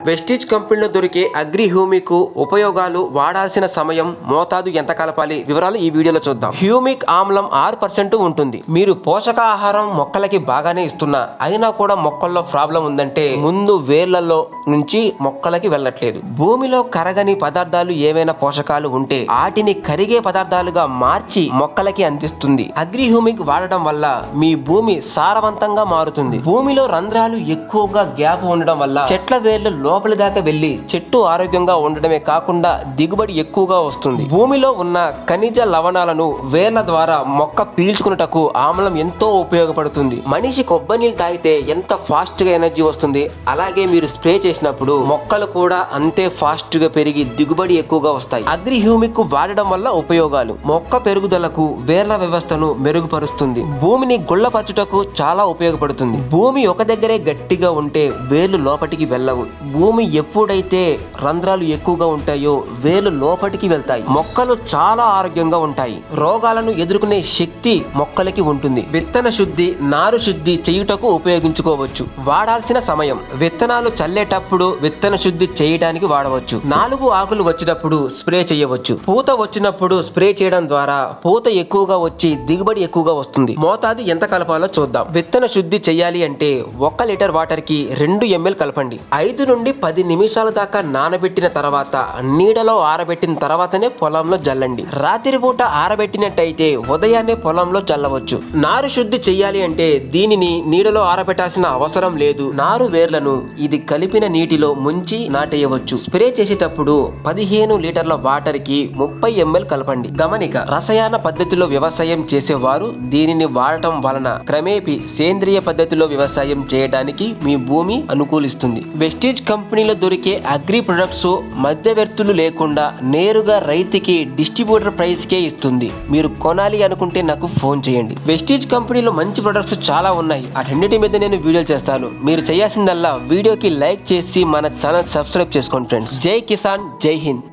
Vestige కంపెనీలో దొరికే agri humic ఉపయోగాలు, వాడాల్సిన సమయం, మోతాదు ఎంత కలపాలి వివరాలు ఈ వీడియోలో చూద్దాం. హ్యూమిక్ ఆమ్లం 6% ఉంటుంది. మీరు పోషకాహారం మొక్కలకి బాగానే ఇస్తున్నా అయినా కూడా మొక్కల్లో ప్రాబ్లం ఉందంటే ముందు వేర్లలో నుంచి మొక్కలకి వెళ్ళట్లేదు. భూమిలో కరగని పదార్థాలు ఏవైనా పోషకాలు ఉంటే వాటిని కరిగే పదార్థాలుగా మార్చి మొక్కలకి అందిస్తుంది. అగ్రి హ్యూమిక్ వాడడం వల్ల మీ భూమి సారవంతంగా మారుతుంది. భూమిలో రంధ్రాలు ఎక్కువగా గ్యాప్ ఉండడం వల్ల చెట్ల వేర్లు లోపలి దాకా వెళ్లి చెట్టు ఆరోగ్యంగా ఉండడమే కాకుండా దిగుబడి ఎక్కువగా వస్తుంది. భూమిలో ఉన్న ఖనిజ లవణాలను వేర్ల ద్వారా మొక్క పీల్చుకున్నటకు ఆమ్లం ఎంతో ఉపయోగపడుతుంది. మనిషి కొబ్బరి నీళ్ళు తాగితే ఎంత ఫాస్ట్ గా ఎనర్జీ వస్తుంది, అలాగే మీరు స్ప్రే చేసినప్పుడు మొక్కలు కూడా అంతే ఫాస్ట్ గా పెరిగి దిగుబడి ఎక్కువగా వస్తాయి. అగ్రి హ్యూమిక్ వాడడం వల్ల ఉపయోగాలు: మొక్క పెరుగుదలకు వేర్ల వ్యవస్థను మెరుగుపరుస్తుంది. భూమిని గుల్లపరచుటకు చాలా ఉపయోగపడుతుంది. భూమి ఒక దగ్గరే గట్టిగా ఉంటే వేర్లు లోపటికి వెళ్ళవు. భూమి ఎప్పుడైతే రంధ్రాలు ఎక్కువగా ఉంటాయో వేర్లు లోపటికి వెళ్తాయి. మొక్కలు చాలా ఆరోగ్యంగా ఉంటాయి. రోగాలను ఎదుర్కొనే శక్తి మొక్కలకి ఉంటుంది. విత్తన శుద్ధి, నారు శుద్ధి చేయుటకు ఉపయోగించుకోవచ్చు. వాడాల్సిన సమయం: విత్తనాలు చల్లేటప్పుడు విత్తన శుద్ధి చేయడానికి వాడవచ్చు. 4 ఆకులు వచ్చినప్పుడు స్ప్రే చేయవచ్చు. పూత వచ్చినప్పుడు స్ప్రే చేయడం ద్వారా పూత ఎక్కువగా వచ్చి దిగుబడి ఎక్కువగా వస్తుంది. మోతాదు ఎంత కలపాలో చూద్దాం. విత్తన శుద్ధి చేయాలి అంటే 1 లీటర్ వాటర్ కి 2 ml కలపండి. 5 నుండి 10 నిమిషాల దాకా నానబెట్టిన తర్వాత నీడలో ఆరబెట్టిన తర్వాతనే పొలంలో జల్లండి. రాత్రి పూట ఆరబెట్టినట్టయితే ఉదయాన్నే పొలంలో జల్లవచ్చు. నారు శుద్ధి చెయ్యాలి అంటే దీనిని నీడలో ఆరబెట్టాల్సిన అవసరం లేదు. నారు వేర్లను ఇది కలిపిన నీటిలో ముంచి నాటేయవచ్చు. స్ప్రే చేసేటప్పుడు 15 లీటర్ల వాటర్ కి 30 ml కలపండి. గమనిక: రసాయన పద్ధతిలో వ్యవసాయం చేసేవారు దీనిని వాడటం వలన క్రమేపీ సేంద్రియ పద్ధతిలో వ్యవసాయం చేయడానికి మీ భూమి అనుకూలిస్తుంది. వెస్టీజ్ కంపెనీలో దొరికే అగ్రి ప్రొడక్ట్స్ మధ్యవర్తులు లేకుండా నేరుగా రైతుకి డిస్ట్రిబ్యూటర్ ప్రైస్ కే ఇస్తుంది. మీరు కొనాలి అనుకుంటే నాకు ఫోన్ చేయండి. వెస్టీజ్ కంపెనీలో మంచి ప్రొడక్ట్స్ చాలా ఉన్నాయి. అటన్నిటి మీద నేను వీడియోలు చేస్తాను. మీరు చేయాల్సిందల్లా వీడియోకి లైక్ చేసి మన ఛానల్ సబ్స్క్రైబ్ చేసుకోండి ఫ్రెండ్స్. జై కిసాన్, జై హింద్.